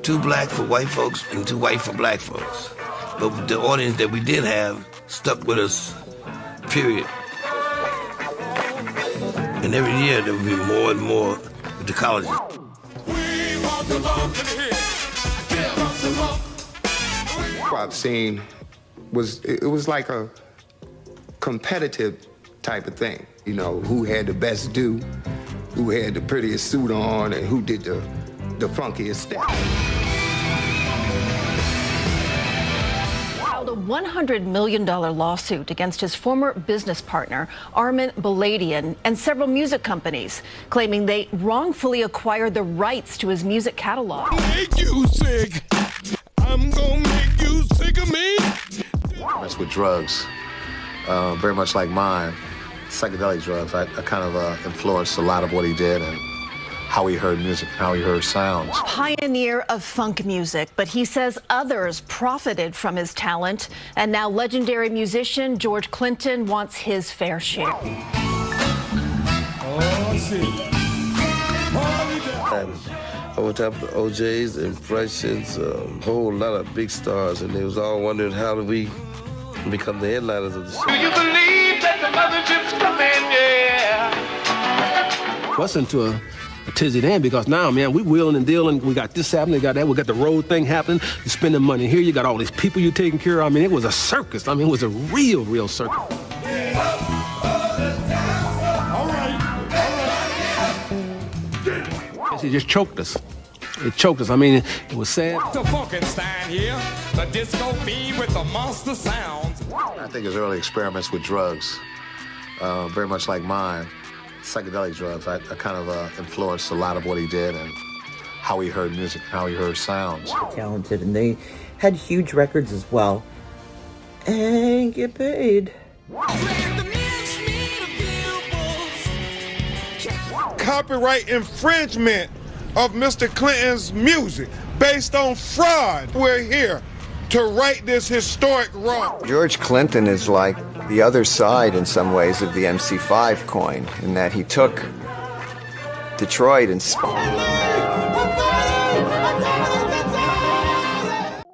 Two black for white folks and two white for black folks. But the audience that we did have stuck with us, period. And every year there would be more and more at the colleges. What I've seen was like a competitive type of thing. You know, who had the best do, who had the prettiest suit on, and who did the funkiest step. Filed a $100 million lawsuit against his former business partner, Armin Baladian, and several music companies, claiming they wrongfully acquired the rights to his music catalog. Make you sick. I'm gonna make you sick of me. That's with drugs, very much like mine. Psychedelic drugs. I kind of influenced a lot of what he did and how he heard music, how he heard sounds. Pioneer of funk music, but he says others profited from his talent, and now legendary musician George Clinton wants his fair share. I went up to OJ's, Impressions, a whole lot of big stars, and they was all wondering how did we become the headliners of the show. Do you believe that the Mothership's coming? Yeah. What's into a tizzy then, because now, man, we wheeling and dealing. We got this happening, we got that, we got the road thing happening. You're spending money here, you got all these people you're taking care of. I mean, it was a circus. I mean, it was a real circus. He just choked us. It choked us. I mean, it was sad. The Funkenstein here, the disco beat with the monster sounds. I think his early experiments with drugs, very much like mine, psychedelic drugs. I kind of influenced a lot of what he did and how he heard music, how he heard sounds. Talented, and they had huge records as well, and get paid. Copyright infringement of Mr. Clinton's music based on fraud. We're here to right this historic wrong. George Clinton is like the other side in some ways of the MC5 coin, in that he took Detroit and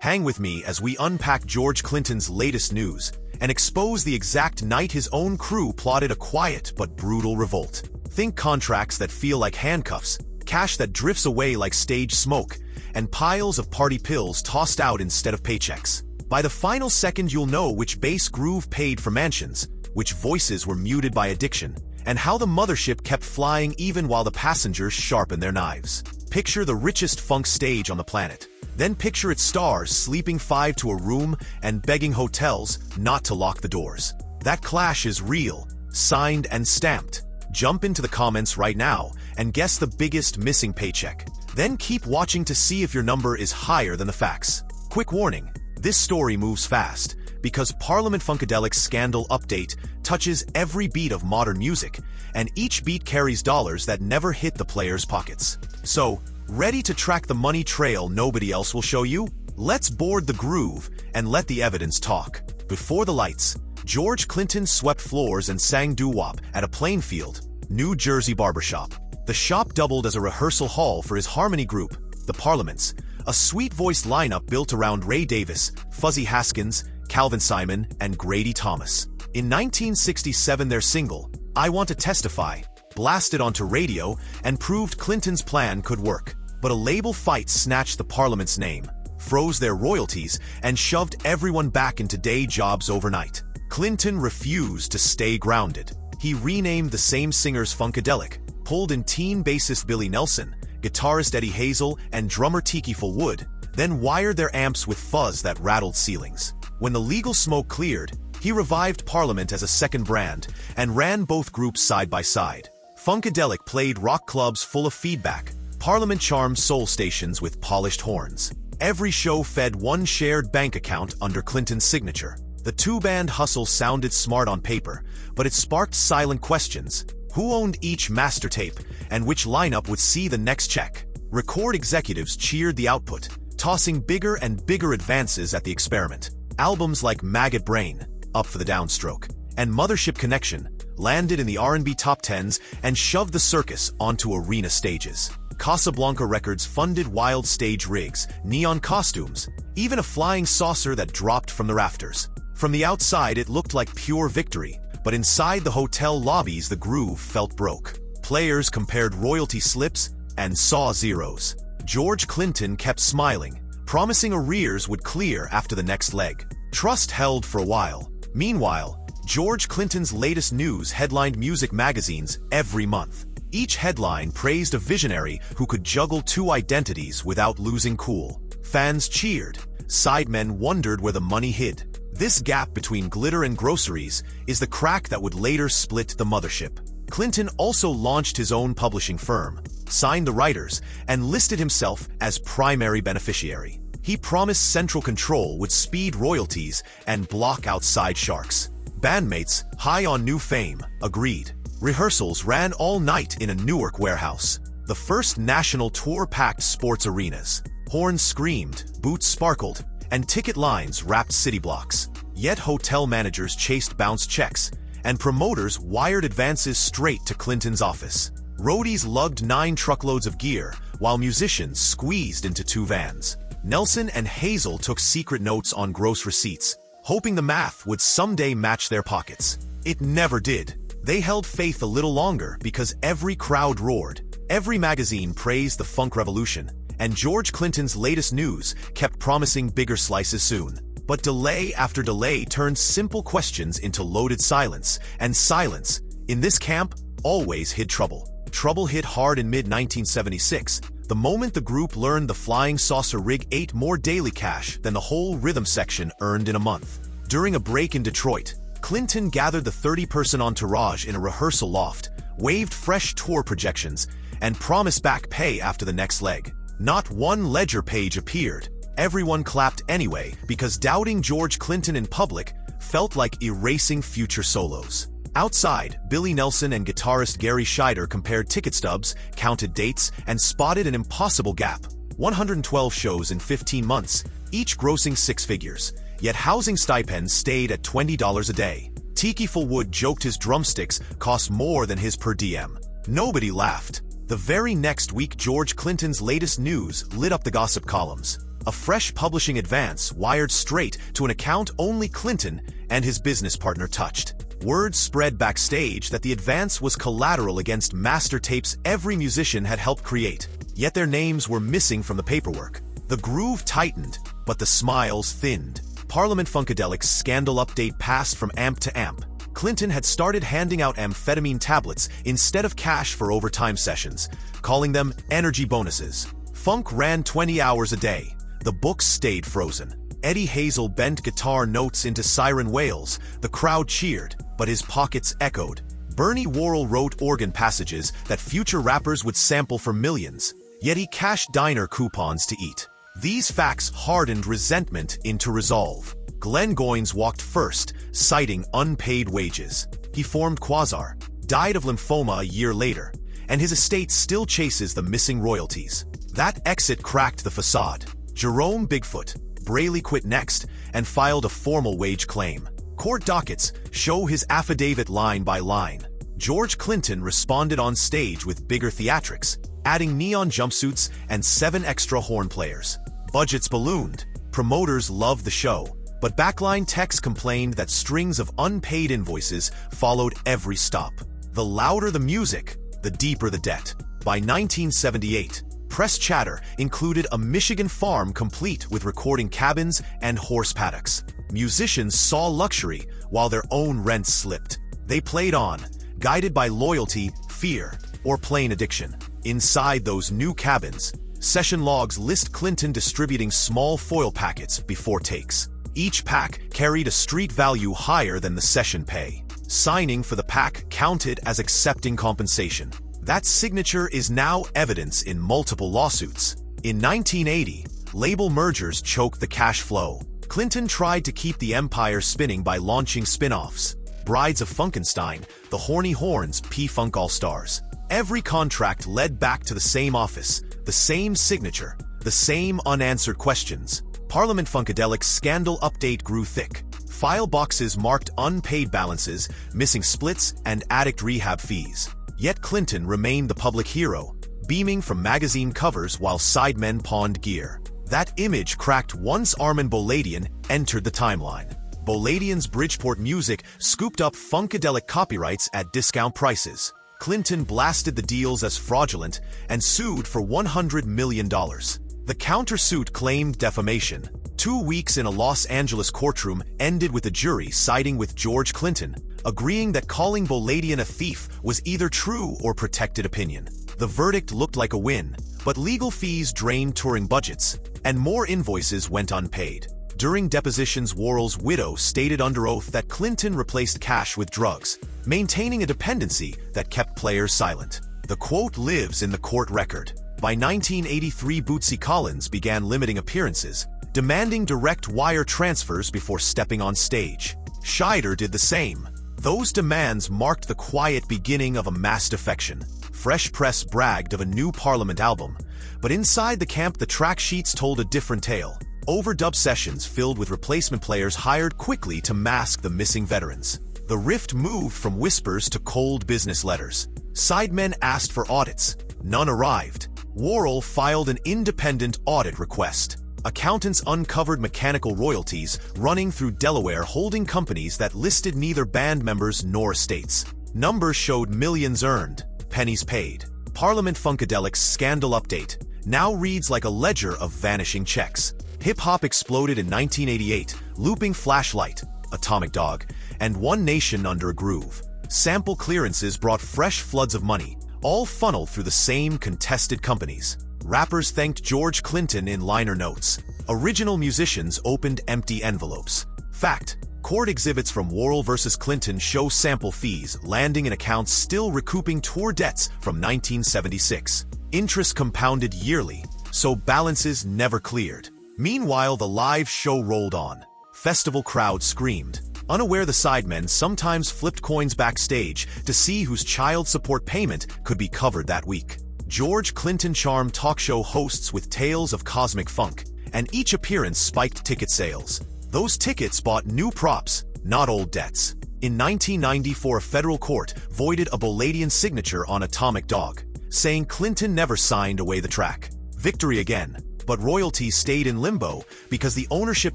Hang with me as we unpack George Clinton's latest news and expose the exact night his own crew plotted a quiet but brutal revolt. Think contracts that feel like handcuffs, cash that drifts away like stage smoke, and piles of party pills tossed out instead of paychecks. By the final second, you'll know which bass groove paid for mansions, which voices were muted by addiction, and how the mothership kept flying even while the passengers sharpened their knives. Picture the richest funk stage on the planet. Then picture its stars sleeping 5 to a room and begging hotels not to lock the doors. That clash is real, signed and stamped. Jump into the comments right now and guess the biggest missing paycheck. Then keep watching to see if your number is higher than the facts. Quick warning, this story moves fast because Parliament-Funkadelic's scandal update touches every beat of modern music, and each beat carries dollars that never hit the players' pockets. So, ready to track the money trail nobody else will show you? Let's board the groove and let the evidence talk. Before the lights, George Clinton swept floors and sang doo-wop at a Plainfield, New Jersey barbershop. The shop doubled as a rehearsal hall for his harmony group, the Parliaments, a sweet-voiced lineup built around Ray Davis, Fuzzy Haskins, Calvin Simon, and Grady Thomas. In 1967, their single, I Want to Testify, blasted onto radio and proved Clinton's plan could work. But a label fight snatched the Parliament's name, froze their royalties, and shoved everyone back into day jobs overnight. Clinton refused to stay grounded. He renamed the same singers Funkadelic, pulled in teen bassist Billy Nelson, guitarist Eddie Hazel, and drummer Tiki Fullwood, then wired their amps with fuzz that rattled ceilings. When the legal smoke cleared, he revived Parliament as a second brand and ran both groups side by side. Funkadelic played rock clubs full of feedback. Parliament charmed soul stations with polished horns. Every show fed one shared bank account under Clinton's signature. The two-band hustle sounded smart on paper, but it sparked silent questions. Who owned each master tape, and which lineup would see the next check? Record executives cheered the output, tossing bigger and bigger advances at the experiment. Albums like Maggot Brain, Up for the Downstroke, and Mothership Connection landed in the R&B top 10s and shoved the circus onto arena stages. Casablanca Records funded wild stage rigs, neon costumes, even a flying saucer that dropped from the rafters. From the outside, it looked like pure victory, but inside the hotel lobbies, the groove felt broke. Players compared royalty slips and saw zeros. George Clinton kept smiling, promising arrears would clear after the next leg. Trust held for a while. Meanwhile, George Clinton's latest news headlined music magazines every month. Each headline praised a visionary who could juggle two identities without losing cool. Fans cheered. Sidemen wondered where the money hid. This gap between glitter and groceries is the crack that would later split the Mothership. Clinton also launched his own publishing firm, signed the writers, and listed himself as primary beneficiary. He promised central control would speed royalties and block outside sharks. Bandmates, high on new fame, agreed. Rehearsals ran all night in a Newark warehouse. The first national tour packed sports arenas. Horns screamed, boots sparkled, and ticket lines wrapped city blocks. Yet hotel managers chased bounce checks, and promoters wired advances straight to Clinton's office. Roadies lugged 9 truckloads of gear, while musicians squeezed into 2 vans. Nelson and Hazel took secret notes on gross receipts, hoping the math would someday match their pockets. It never did. They held faith a little longer because every crowd roared, every magazine praised the funk revolution, and George Clinton's latest news kept promising bigger slices soon. But delay after delay turned simple questions into loaded silence, and silence, in this camp, always hid trouble. Trouble hit hard in mid-1976, the moment the group learned the flying saucer rig ate more daily cash than the whole rhythm section earned in a month. During a break in Detroit, Clinton gathered the 30-person entourage in a rehearsal loft, waved fresh tour projections, and promised back pay after the next leg. Not one ledger page appeared. Everyone clapped anyway because doubting George Clinton in public felt like erasing future solos. Outside, Billy Nelson and guitarist Gary Scheider compared ticket stubs, counted dates, and spotted an impossible gap. 112 shows in 15 months, each grossing 6 figures. Yet housing stipends stayed at $20 a day. Tiki Fullwood joked his drumsticks cost more than his per diem. Nobody laughed. The very next week, George Clinton's latest news lit up the gossip columns. A fresh publishing advance wired straight to an account only Clinton and his business partner touched. Word spread backstage that the advance was collateral against master tapes every musician had helped create. Yet their names were missing from the paperwork. The groove tightened, but the smiles thinned. Parliament-Funkadelic's scandal update passed from amp to amp. Clinton had started handing out amphetamine tablets instead of cash for overtime sessions, calling them energy bonuses. Funk ran 20 hours a day. The books stayed frozen. Eddie Hazel bent guitar notes into siren wails. The crowd cheered, but his pockets echoed. Bernie Worrell wrote organ passages that future rappers would sample for millions, yet he cashed diner coupons to eat. These facts hardened resentment into resolve. Glenn Goins walked first, citing unpaid wages. He formed Quasar, died of lymphoma a year later, and his estate still chases the missing royalties. That exit cracked the facade. Jerome Bigfoot, Braley quit next and filed a formal wage claim. Court dockets show his affidavit line by line. George Clinton responded on stage with bigger theatrics, adding neon jumpsuits and 7 extra horn players. Budgets ballooned. Promoters loved the show, but backline techs complained that strings of unpaid invoices followed every stop. The louder the music, the deeper the debt. By 1978, press chatter included a Michigan farm complete with recording cabins and horse paddocks. Musicians saw luxury while their own rents slipped. They played on, guided by loyalty, fear, or plain addiction. Inside those new cabins, session logs list Clinton distributing small foil packets before takes. Each pack carried a street value higher than the session pay. Signing for the pack counted as accepting compensation. That signature is now evidence in multiple lawsuits. In 1980, label mergers choked the cash flow. Clinton tried to keep the empire spinning by launching spin-offs. Brides of Funkenstein, the Horny Horns, P-Funk All-Stars. Every contract led back to the same office, the same signature, the same unanswered questions. Parliament-Funkadelic's scandal update grew thick. File boxes marked unpaid balances, missing splits, and addict rehab fees. Yet Clinton remained the public hero, beaming from magazine covers while sidemen pawned gear. That image cracked once Armin Boladian entered the timeline. Boladian's Bridgeport Music scooped up Funkadelic copyrights at discount prices. Clinton blasted the deals as fraudulent and sued for $100 million. The countersuit claimed defamation. 2 weeks in a Los Angeles courtroom ended with a jury siding with George Clinton, agreeing that calling Boladian a thief was either true or protected opinion. The verdict looked like a win, but legal fees drained touring budgets, and more invoices went unpaid. During depositions, Worrell's widow stated under oath that Clinton replaced cash with drugs, maintaining a dependency that kept players silent. The quote lives in the court record. By 1983, Bootsy Collins began limiting appearances, demanding direct wire transfers before stepping on stage. Scheider did the same. Those demands marked the quiet beginning of a mass defection. Fresh Press bragged of a new Parliament album, but inside the camp the track sheets told a different tale. Overdub sessions filled with replacement players hired quickly to mask the missing veterans. The rift moved from whispers to cold business letters. Sidemen asked for audits. None arrived. Worrell filed an independent audit request. Accountants uncovered mechanical royalties running through Delaware holding companies that listed neither band members nor estates. Numbers showed millions earned, pennies paid. Parliament-Funkadelic's scandal update now reads like a ledger of vanishing checks. Hip-hop exploded in 1988, looping Flashlight, Atomic Dog, and One Nation Under a Groove. Sample clearances brought fresh floods of money, all funneled through the same contested companies. Rappers thanked George Clinton in liner notes. Original musicians opened empty envelopes. Fact: court exhibits from Worrell vs. Clinton show sample fees landing in accounts still recouping tour debts from 1976. Interest compounded yearly, so balances never cleared. Meanwhile, the live show rolled on. Festival crowds screamed. Unaware, the sidemen sometimes flipped coins backstage to see whose child support payment could be covered that week. George Clinton charmed talk show hosts with tales of cosmic funk, and each appearance spiked ticket sales. Those tickets bought new props, not old debts. In 1994, a federal court voided a Boladian signature on Atomic Dog, saying Clinton never signed away the track. Victory again. But royalties stayed in limbo because the ownership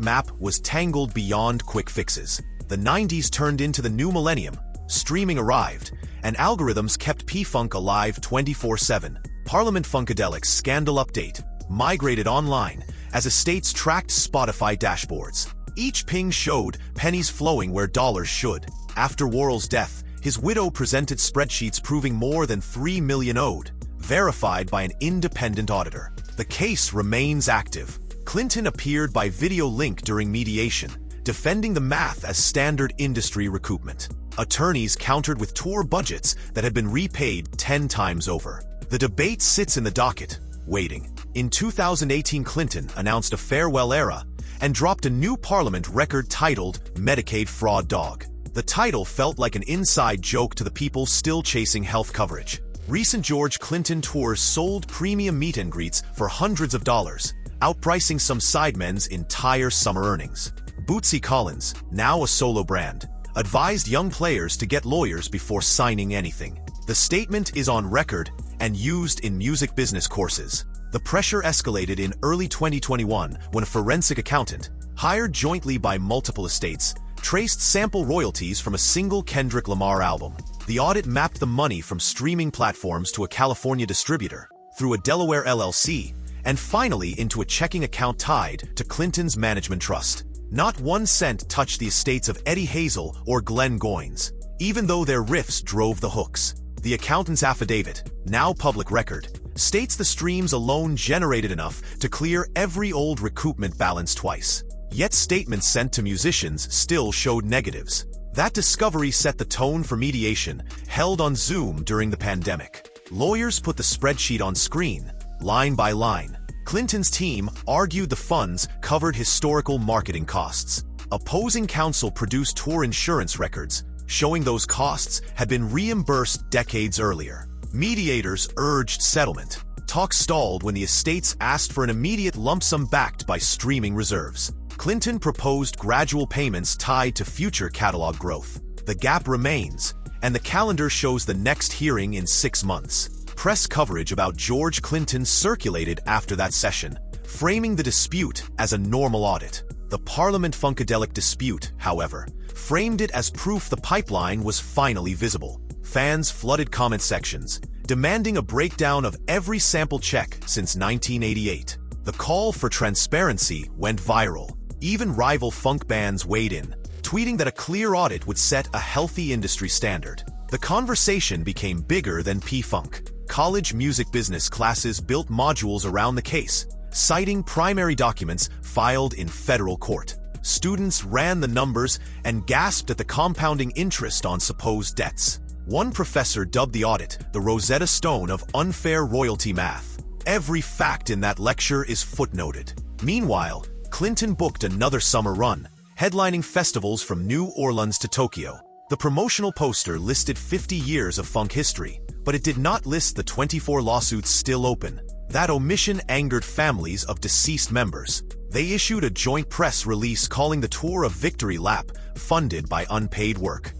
map was tangled beyond quick fixes. The 90s turned into the new millennium. Streaming arrived, and algorithms kept P-Funk alive 24/7. Parliament-Funkadelic's scandal update migrated online as estates tracked Spotify dashboards. Each ping showed pennies flowing where dollars should. After Worrell's death, his widow presented spreadsheets proving more than $3 million owed, verified by an independent auditor. The case remains active. Clinton appeared by video link during mediation, defending the math as standard industry recoupment. Attorneys countered with tour budgets that had been repaid 10 times over. The debate sits in the docket, waiting. In 2018, Clinton announced a farewell era and dropped a new Parliament record titled Medicaid Fraud Dog. The title felt like an inside joke to the people still chasing health coverage. Recent George Clinton tours sold premium meet and greets for hundreds of dollars, outpricing some sidemen's entire summer earnings. Bootsy Collins, now a solo brand, advised young players to get lawyers before signing anything. The statement is on record and used in music business courses. The pressure escalated in early 2021 when a forensic accountant, hired jointly by multiple estates, traced sample royalties from a single Kendrick Lamar album. The audit mapped the money from streaming platforms to a California distributor, through a Delaware LLC, and finally into a checking account tied to Clinton's management trust. Not 1 cent touched the estates of Eddie Hazel or Glenn Goins, even though their riffs drove the hooks. The accountant's affidavit, now public record, states the streams alone generated enough to clear every old recoupment balance twice. Yet statements sent to musicians still showed negatives. That discovery set the tone for mediation, held on Zoom during the pandemic. Lawyers put the spreadsheet on screen, line by line. Clinton's team argued the funds covered historical marketing costs. Opposing counsel produced tour insurance records, showing those costs had been reimbursed decades earlier. Mediators urged settlement. Talks stalled when the estates asked for an immediate lump sum backed by streaming reserves. Clinton proposed gradual payments tied to future catalog growth. The gap remains, and the calendar shows the next hearing in 6 months. press coverage about George Clinton circulated after that session, framing the dispute as a normal audit. The Parliament-Funkadelic dispute, however, framed it as proof the pipeline was finally visible. Fans flooded comment sections, demanding a breakdown of every sample check since 1988. The call for transparency went viral. Even rival funk bands weighed in, tweeting that a clear audit would set a healthy industry standard. The conversation became bigger than P-Funk. College music business classes built modules around the case, citing primary documents filed in federal court. Students ran the numbers and gasped at the compounding interest on supposed debts. One professor dubbed the audit the Rosetta Stone of unfair royalty math. Every fact in that lecture is footnoted. Meanwhile, Clinton booked another summer run, headlining festivals from New Orleans to Tokyo. The promotional poster listed 50 years of funk history, but it did not list the 24 lawsuits still open. That omission angered families of deceased members. They issued a joint press release calling the tour a victory lap, funded by unpaid work.